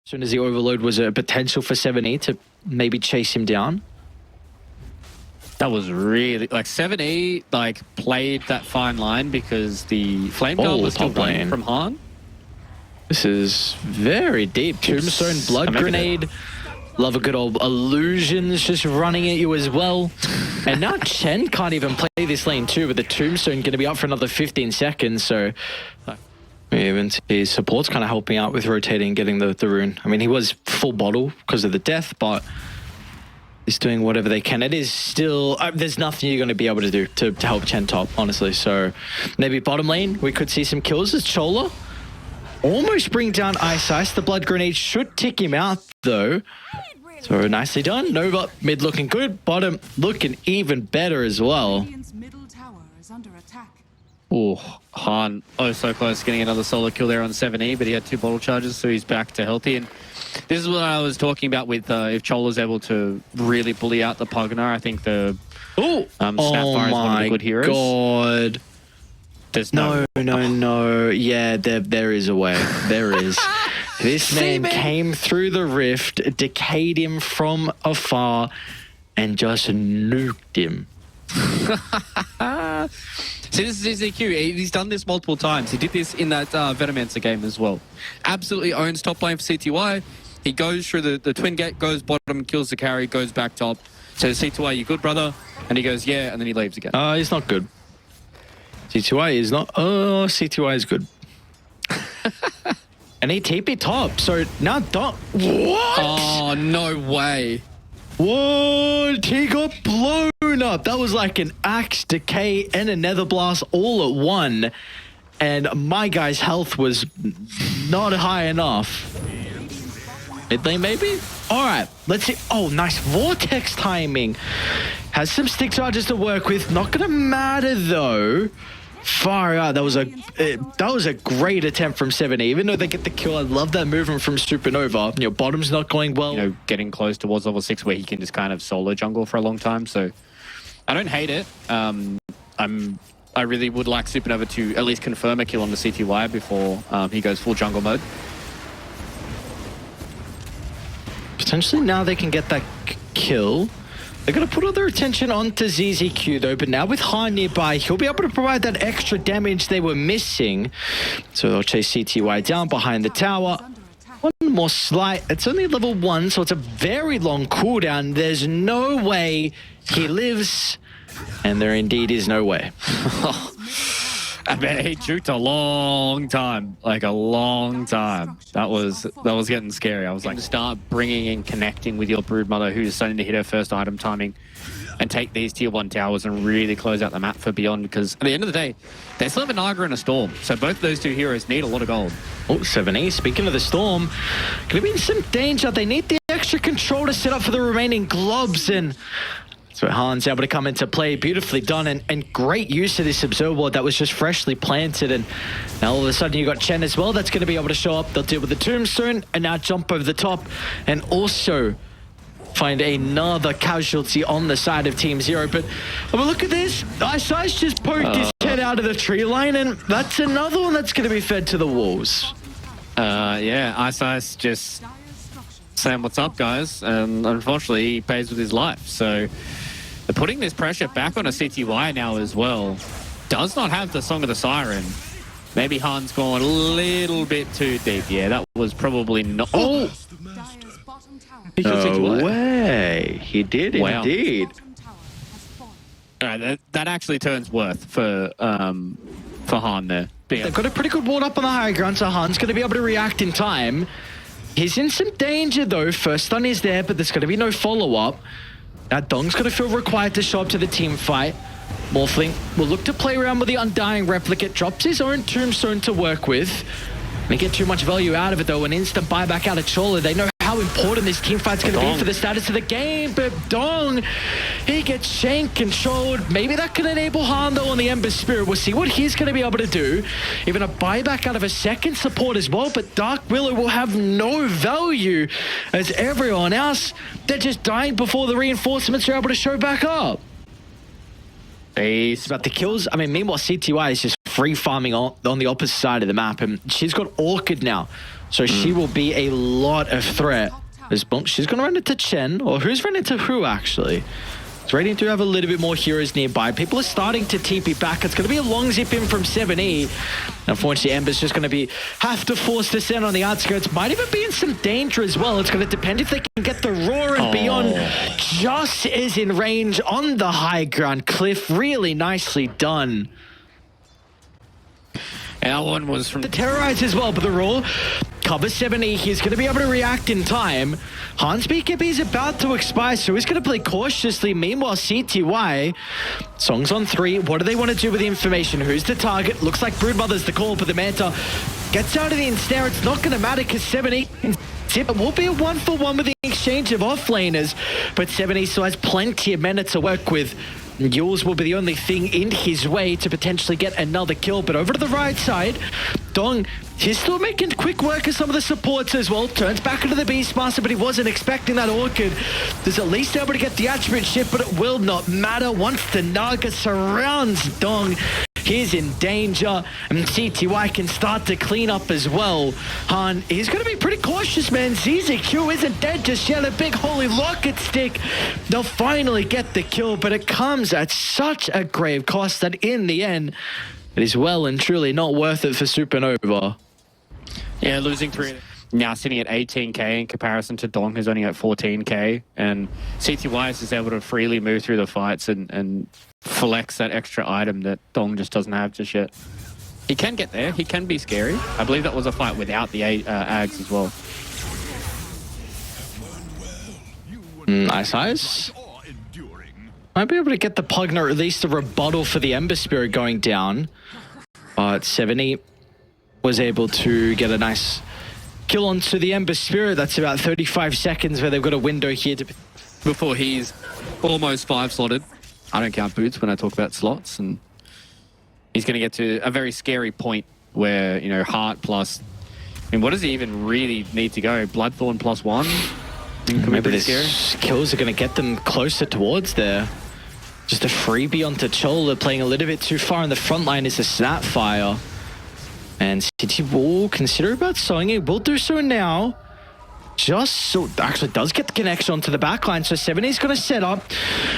As soon as the overload was a potential for 7E to maybe chase him down. That was really, like 7E, like played that fine line because the Flame Guard was still playing from Han. This is very deep. Tombstone, Blood Grenade. Love a good old Illusions just running at you as well. And now Chen can't even play this lane too, with the Tombstone going to be up for another 15 seconds. So even his support's kind of helping out with rotating, getting the rune. I mean, he was full bottle because of the death, but he's doing whatever they can. It is still, there's nothing you're going to be able to do to help Chen top, honestly. So maybe bottom lane, we could see some kills as Chola almost bring down Ice. The Blood Grenade should tick him out though. So nicely done. Nova mid looking good, bottom looking even better as well. Oh, Han, oh so close getting another solo kill there on 7E, but he had 2 bottle charges, so he's back to healthy. And this is what I was talking about with if Chola's able to really bully out the Pugner. I think the Snapfire is one of the good heroes. God. There's no. Yeah, there is a way. There is. This man came through the rift, decayed him from afar, and just nuked him. See, this is ZQ. He's done this multiple times. He did this in that Venomancer game as well. Absolutely owns top lane for CTY. He goes through the twin gate, goes bottom, kills the carry, goes back top. Says, CTY, you good, brother? And he goes, yeah, and then he leaves again. He's not good. CTY is not... Oh, CTY is good. And he TP top, so now don't... What? Oh, no way. What? He got blown up. That was like an Axe, Decay, and a Nether Blast all at one. And my guy's health was not high enough. Mid lane, maybe? All right, let's see. Oh, nice Vortex timing. Has some stick charges to work with. Not going to matter, though. Far out. That was a great attempt from 7E. Even though they get the kill, I love that movement from Supernova. You know, bottom's not going well. You know, getting close towards level 6 where he can just kind of solo jungle for a long time. So I don't hate it. I really would like Supernova to at least confirm a kill on the CTY before he goes full jungle mode. Potentially now they can get that kill. They're going to put all their attention onto ZZQ though, but now with Han nearby, he'll be able to provide that extra damage they were missing. So they'll chase CTY down behind the tower. One more slight. It's only level 1, so it's a very long cooldown. There's no way he lives, and there indeed is no way. I bet he juked a long time, like a long time. That was getting scary. I was like, start bringing and connecting with your Broodmother, who's starting to hit her first item timing, and take these tier 1 towers and really close out the map for Beyond. Because at the end of the day, they still have a Naga and a Storm, so both of those 2 heroes need a lot of gold. Oh, 7E, speaking of the Storm, going to be in some danger. They need the extra control to set up for the remaining globs, and so Han's able to come into play. Beautifully done, and great use of this observer ward that was just freshly planted. And now all of a sudden you got Chen as well that's going to be able to show up. They'll deal with the Tombstone and now jump over the top and also find another casualty on the side of Team Zero. But look at this. Ice just poked his head out of the tree line, and that's another one that's going to be fed to the walls. Yeah, Ice just saying what's up, guys, and unfortunately he pays with his life. So they're putting this pressure back on a CTY now as well. Does not have the Song of the Siren. Maybe Han's gone a little bit too deep. Yeah, that was probably not... Oh! No way. He did indeed. That actually turns worth for Han there. They've got a pretty good ward up on the high ground, so Han's going to be able to react in time. He's in some danger though. First stun is there, but there's going to be no follow-up. Now Dong's going to feel required to show up to the team fight. Morphling will look to play around with the Undying Replicate, drops his own Tombstone to work with. They get too much value out of it though. An instant buyback out of Chola. They know how important this team fight's going to be for the status of the game, but Dong, he gets shank controlled. Maybe that can enable Han though on the Ember Spirit. We'll see what he's going to be able to do. Even a buyback out of a second support as well, but Dark Willow will have no value as everyone else, they're just dying before the reinforcements are able to show back up. It's about the kills. I mean, meanwhile, CTY is just free farming on the opposite side of the map, and she's got Orchid now. So she will be a lot of threat. She's going to run into Chen, or who's running into who, actually? It's ready to have a little bit more heroes nearby. People are starting to TP back. It's going to be a long zip in from 7E. Unfortunately, Ember's just going to have to force descent on the outskirts. Might even be in some danger as well. It's going to depend if they can get the Roar and Beyond just is in range on the high ground. Cliff, really nicely done. That one was from the Terrorize as well, but the Roar covers 7E. He's going to be able to react in time. Hans BKB is about to expire, so he's going to play cautiously. Meanwhile, CTY, Song's on 3. What do they want to do with the information? Who's the target? Looks like Broodmother's the call, but the Manta gets out of the ensnare. It's not going to matter because 7E it will be a 1-for-1 with the exchange of offlaners, but 7E still has plenty of mana to work with. Yules will be the only thing in his way to potentially get another kill. But over to the right side, Dong, he's still making quick work of some of the supports as well. Turns back into the Beastmaster, but he wasn't expecting that Orchid. There's at least able to get the attribute shift, but it will not matter once the Naga surrounds Dong. He's in danger, and CTY can start to clean up as well. Han, he's going to be pretty cautious, man. ZZQ isn't dead just yet. A big holy rocket stick. They'll finally get the kill, but it comes at such a grave cost that in the end, it is well and truly not worth it for Supernova. Yeah, losing 3. Now sitting at 18k in comparison to Dong, who's only at 14k. And CTY is able to freely move through the fights and flex that extra item that Dong just doesn't have just yet. He can get there. He can be scary. I believe that was a fight without the Ags as well. Nice eyes. Might be able to get the Pugner, or at least a rebuttal for the Ember Spirit going down. But 7E was able to get a nice kill onto the Ember Spirit. That's about 35 seconds where they've got a window here to... Before he's almost 5-slotted. I don't count boots when I talk about slots, and he's going to get to a very scary point where, you know, Heart plus... I mean, what does he even really need to go? Bloodthorn +1? Maybe these kills are going to get them closer towards there. Just a freebie onto Chol. They're playing a little bit too far in the front line is a Snapfire. And City will consider about sewing it. Will do so now. Just so actually does get the connection onto the backline. So 7E's going to set up.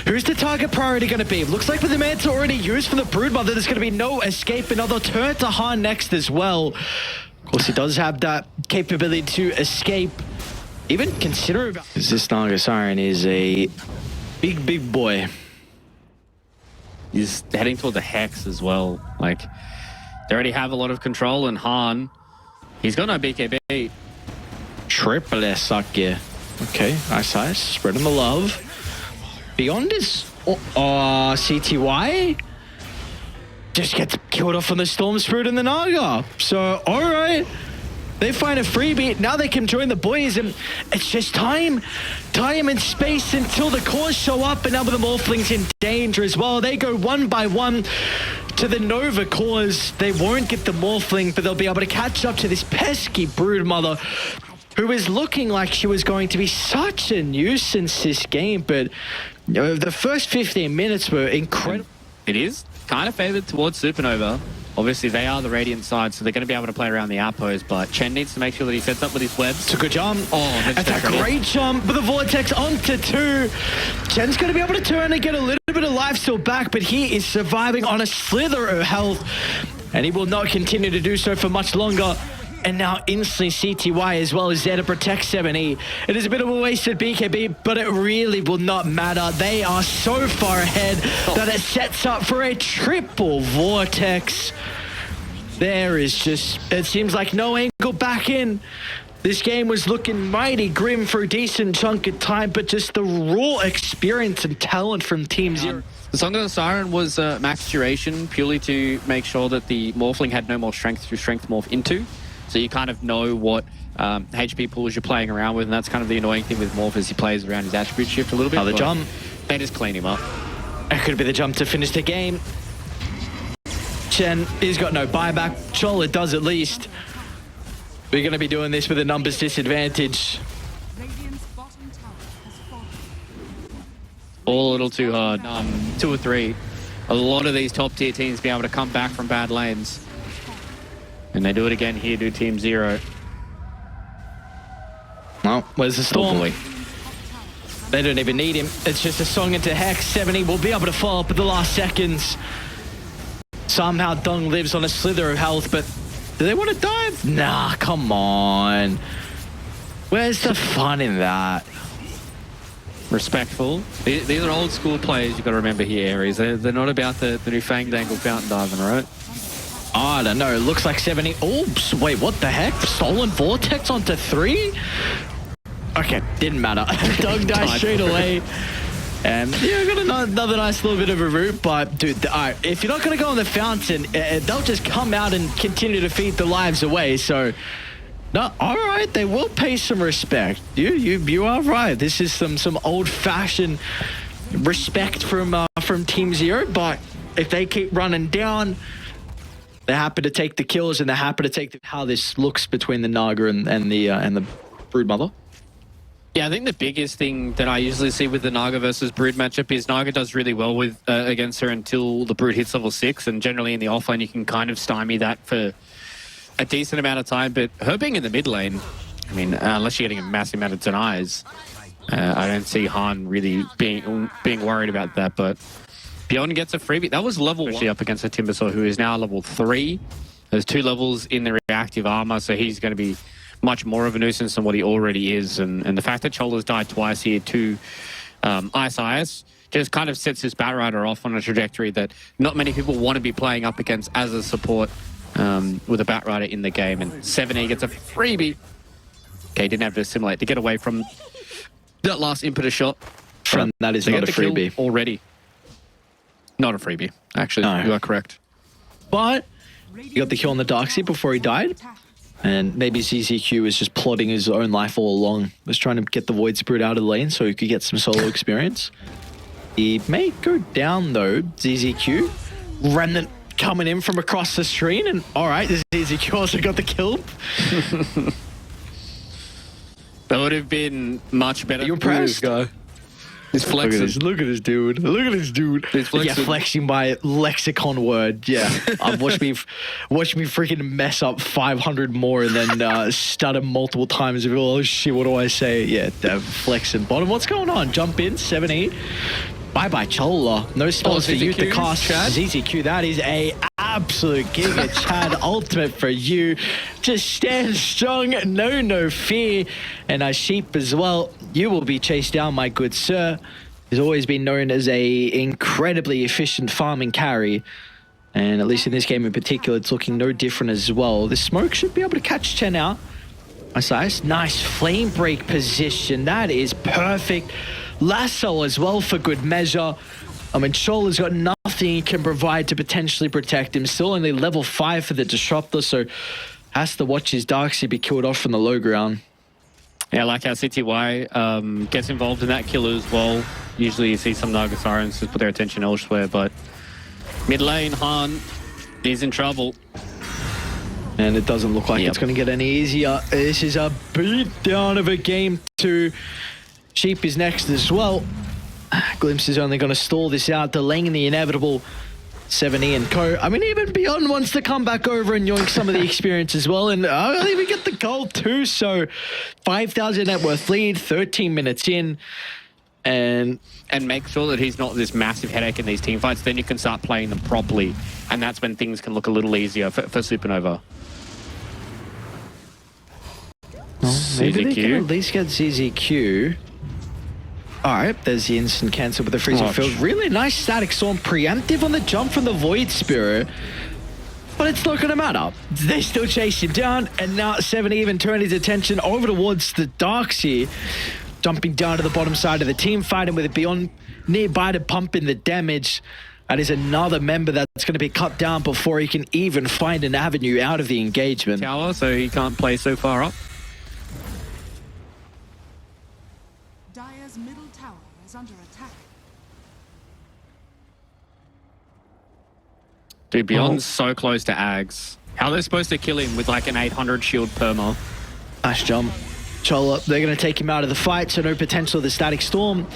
Who's the target priority going to be? Looks like with the Manta already used for the Broodmother, there's going to be no escape. Another turn to Han next as well. Of course, he does have that capability to escape. Even consider about this Naga Siren is a big boy. He's heading toward the Hex as well. Like, they already have a lot of control, and Han, he's got no BKB. Triple S suck, yeah. Okay, nice. Spreading the love. Beyond is CTY just gets killed off on the Storm Spirit and the Naga. So, alright. They find a freebie. Now they can join the boys, and it's just time and space until the cores show up, and now the Morphlings in danger as well. They go one by one to the Nova cores. They won't get the Morphling, but they'll be able to catch up to this pesky Broodmother, who is looking like she was going to be such a nuisance this game, but you know, the first 15 minutes were incredible. It is kind of favored towards Supernova. Obviously, they are the Radiant side, so they're going to be able to play around the outpost, but Chen needs to make sure that he sets up with his webs. It's a good jump. Oh, that's a great jump with the Vortex onto 2. Chen's going to be able to turn and get a little bit of life still back, but he is surviving on a slither of health, and he will not continue to do so for much longer. And now instantly CTY as well is there to protect 7E. It is a bit of a wasted BKB, but it really will not matter. They are so far ahead that it sets up for a triple Vortex. There is just, it seems like no angle back in. This game was looking mighty grim for a decent chunk of time, but just the raw experience and talent from Team Zero. The Song of the Siren was max duration purely to make sure that the Morphling had no more strength to strength morph into. So you kind of know what HP pools you're playing around with, and that's kind of the annoying thing with Morph as he plays around his attribute shift a little bit. Another jump. They just clean him up. It could be the jump to finish the game. Chen, he's got no buyback. Chola does at least. We're going to be doing this with a numbers disadvantage. All a little too hard. 2 or 3. A lot of these top tier teams be able to come back from bad lanes. And they do it again here to Team Zero. Well, where's the storm? Oh boy. They don't even need him. It's just a song into Hex. 70 will be able to follow up at the last seconds. Somehow Dung lives on a slither of health, but do they want to dive? Nah, come on. Where's the fun in that? Respectful. These are old school players you've got to remember here, Aries. They're not about the new Fang Dangle fountain diving, right? I don't know. It looks like 70. Oops. Wait, what the heck? Stolen Vortex onto 3? Okay, didn't matter. Dung died straight away. And yeah, got another nice little bit of a route, but dude, if you're not going to go on the fountain, they'll just come out and continue to feed the lives away. So, no, all right, they will pay some respect. You are right. This is some old-fashioned respect from Team Zero, but if they keep running down, they're happy to take the kills, and they're happy to take how this looks between the Naga and the Broodmother. Yeah, I think the biggest thing that I usually see with the Naga versus Brood matchup is Naga does really well with against her until the Brood hits level 6, and generally in the offlane you can kind of stymie that for a decent amount of time, but her being in the mid lane, I mean, unless you're getting a massive amount of denies, I don't see Han really being worried about that, but Beyond gets a freebie. That was level 1 up against a Timbersaw, who is now level 3. There's 2 levels in the reactive armor, so he's going to be much more of a nuisance than what he already is. And the fact that Chola's died twice here to Ice just kind of sets his Batrider off on a trajectory that not many people want to be playing up against as a support with a Batrider in the game. And 7E gets a freebie. Okay, he didn't have to assimilate to get away from that last impetus shot. And that is not a freebie. Already. Not a freebie, actually. No. You are correct. But he got the kill on the Darkseid before he died. And maybe ZZQ was just plotting his own life all along. Was trying to get the Void Spirit out of the lane so he could get some solo experience. He may go down though, ZZQ. Remnant coming in from across the screen, and alright, ZZQ also got the kill. That would have been much better. You impressed? He's flexing. Look at this dude. Look at this dude. He's flexing. Yeah, flexing by lexicon word. Yeah. Watch me freaking mess up 500 more and then stutter multiple times. Oh shit, what do I say? Yeah, flexing. Bottom, what's going on? Jump in, 7-8. Bye-bye, Chola. No spells for you to cast. Chad? ZZQ, that is a absolute giga Chad ultimate for you. Just stand strong, no fear. And Sheep as well, you will be chased down, my good sir. He's always been known as a incredibly efficient farming carry. And at least in this game in particular, it's looking no different as well. The smoke should be able to catch Chen out. Nice flame break position. That is perfect. Lasso as well for good measure. I mean, Chola's got nothing he can provide to potentially protect him. Still only level 5 for the Disruptor, so has to watch his Darkseid be killed off from the low ground. Yeah, I like how CTY gets involved in that kill as well. Usually you see some Nagasarans just put their attention elsewhere, but mid lane, Han is in trouble. And it doesn't look like it's going to get any easier. This is a beatdown of a game 2. Sheep is next as well. Glimpse is only going to stall this out, delaying the inevitable. 7E and co. I mean, even Beyond wants to come back over and yoink some of the experience as well. And I think we get the gold too. So 5,000 net worth lead, 13 minutes in. And make sure that he's not this massive headache in these team fights. Then you can start playing them properly. And that's when things can look a little easier for Supernova. Well, maybe they can at least get ZZQ. Alright, there's the instant cancel with the freezing field. Really nice static storm, preemptive on the jump from the Void Spirit. But it's not going to matter. They still chase him down, and now 7 even turned his attention over towards the Darkseid, jumping down to the bottom side of the team, fighting with it Beyond nearby to pump in the damage. That is another member that's going to be cut down before he can even find an avenue out of the engagement. Tower, so he can't play so far up. Dire's middle tower is under attack. Dude, Beyond's so close to Ags. How are they supposed to kill him with like an 800 shield perma? Nice jump. Chola, they're going to take him out of the fight, so no potential of the static storm.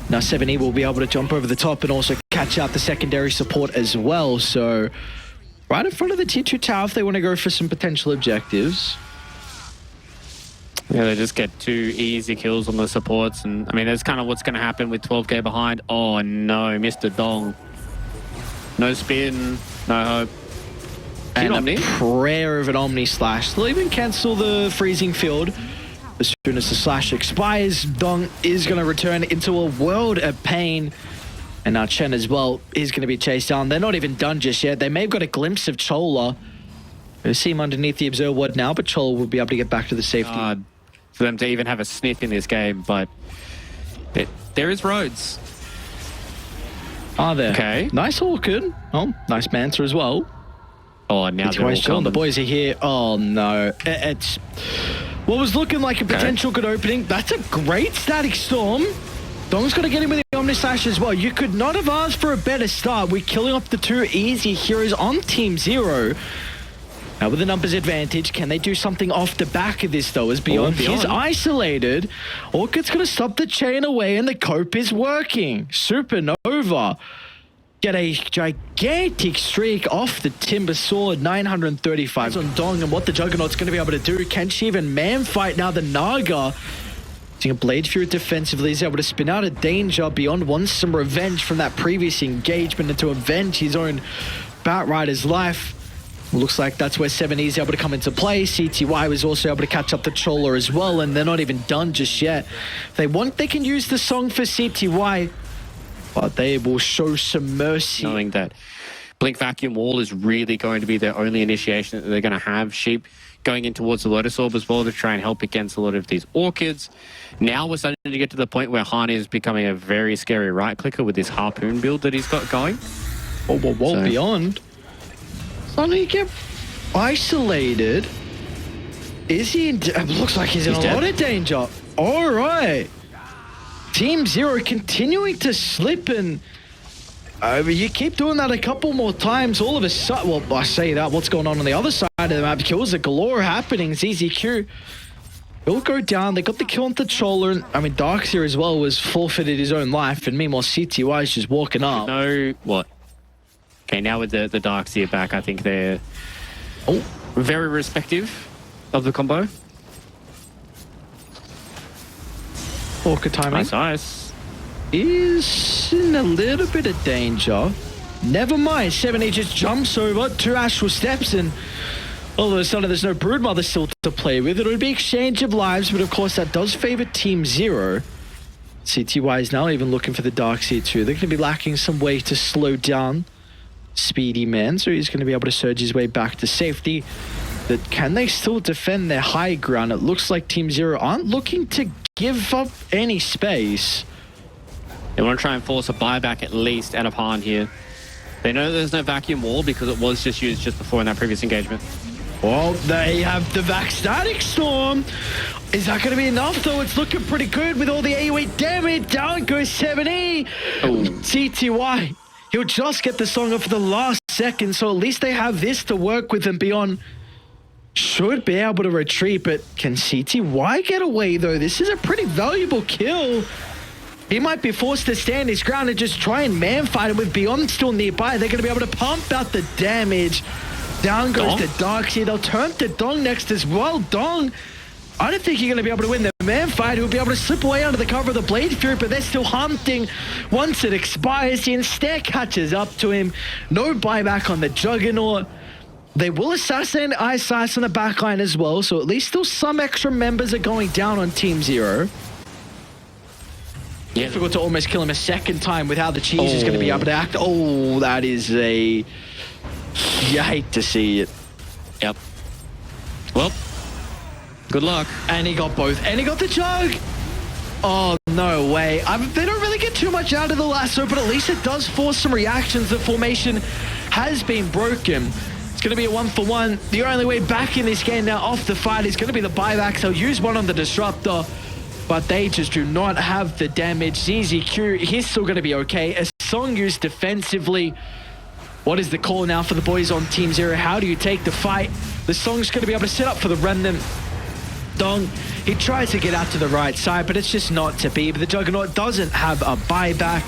Now 7E will be able to jump over the top and also catch out the secondary support as well. So right in front of the tier 2 tower if they want to go for some potential objectives. Yeah, they just get 2 easy kills on the supports, and I mean that's kind of what's going to happen with 12k behind. Oh no, Mr. Dong. No spin, no hope. And Omni? a prayer of an Omni Slash. They'll even cancel the freezing field. As soon as the slash expires, Dong is going to return into a world of pain. And now Chen as well is going to be chased down. They're not even done just yet. They may have got a glimpse of Chola. We see him underneath the observer ward now, but Chola will be able to get back to the safety. For them to even have a sniff in this game, but there is roads. Are there? Okay. Nice Orchid. Oh, nice Manta as well. Oh, now they're all coming. The boys are here. Oh, no. It's what was looking like a potential good opening. That's a great Static Storm. Dong's got to get him with the Omni Slash as well. You could not have asked for a better start. We're killing off the 2 easy heroes on Team Zero. Now with the numbers advantage, can they do something off the back of this though? As Beyond is isolated, Orchid's going to stop the chain away and the cope is working. Supernova get a gigantic streak off the Timber Sword, 935 on Dong, and what the Juggernaut's going to be able to do. Can she even man fight now? The Naga using a Blade Fury defensively is able to spin out of danger. Beyond wants some revenge from that previous engagement and to avenge his own Batrider's life. Looks like that's where 7E is able to come into play. CTY was also able to catch up the Chola as well, and they're not even done just yet. If they want, they can use the song for CTY, but they will show some mercy. Knowing that Blink Vacuum Wall is really going to be their only initiation that they're going to have. Sheep going in towards the Lotus Orb as well to try and help against a lot of these Orchids. Now we're starting to get to the point where Hani is becoming a very scary right-clicker with this Harpoon build that he's got going. Whoa, Beyond. Suddenly you get isolated. Is he in... looks like he's in a lot of danger. All right. Team Zero continuing to slip, and you keep doing that a couple more times. All of a sudden, well, I say that, what's going on the other side of the map? Kills are galore happening. ZZQ will go down. They got the kill on the Chola, and I mean, Darkseer as well was forfeited his own life, and meanwhile, CTY is just walking up. No, what? Okay, now with the Darkseer back, I think they're very respective of the combo. Orca timing. Nice. Is in a little bit of danger. Never mind. 7E just jumps over 2 Astral Steps, and all of a sudden there's no Broodmother still to play with. It would be exchange of lives, but of course that does favor Team Zero. CTY is now even looking for the Darkseer too. They're going to be lacking some way to slow down Speedy Man, so he's going to be able to surge his way back to safety. But can they still defend their high ground? It looks like Team Zero aren't looking to give up any space. They want to try and force a buyback at least out of Han here. They know there's no vacuum wall because it was just used just before in that previous engagement. Well, they have the Vac Static Storm. Is that going to be enough though? It's looking pretty good with all the AoE damage. Down goes 7E. CTY. He'll just get the song up for the last second, so at least they have this to work with, and Beyond should be able to retreat. But can CTY get away though? This is a pretty valuable kill. He might be forced to stand his ground and just try and man fight him with Beyond still nearby. They're going to be able to pump out the damage. Down goes the Darkseer. They'll turn to Dong next as well. Dong, I don't think you're going to be able to win the man fight. He'll be able to slip away under the cover of the Blade Fury, but they're still hunting. Once it expires, he instead catches up to him. No buyback on the Juggernaut. They will assassinate Ice Ice on the backline as well, so at least still some extra members are going down on Team Zero. Yeah, difficult to almost kill him a second time with how the cheese is going to be able to act. Oh, that is a... You hate to see it. Yep. Well, good luck. And he got both. And he got the Jug. Oh, no way. They don't really get too much out of the lasso, but at least it does force some reactions. The formation has been broken. It's going to be a 1-for-1. The only way back in this game now off the fight is going to be the buyback. They'll use one on the Disruptor, but they just do not have the damage. ZZQ, he's still going to be okay. A song used defensively. What is the call now for the boys on Team Zero? How do you take the fight? The song's going to be able to set up for the Remnant. Dong, he tries to get out to the right side, but it's just not to be. But the Juggernaut doesn't have a buyback.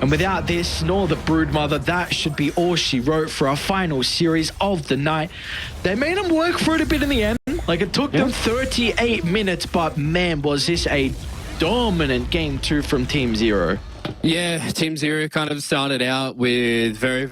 And without this, nor the Broodmother, that should be all she wrote for our final series of the night. They made him work for it a bit in the end. Like, it took them 38 minutes, but man, was this a dominant game 2 from Team Zero. Yeah, Team Zero kind of started out with very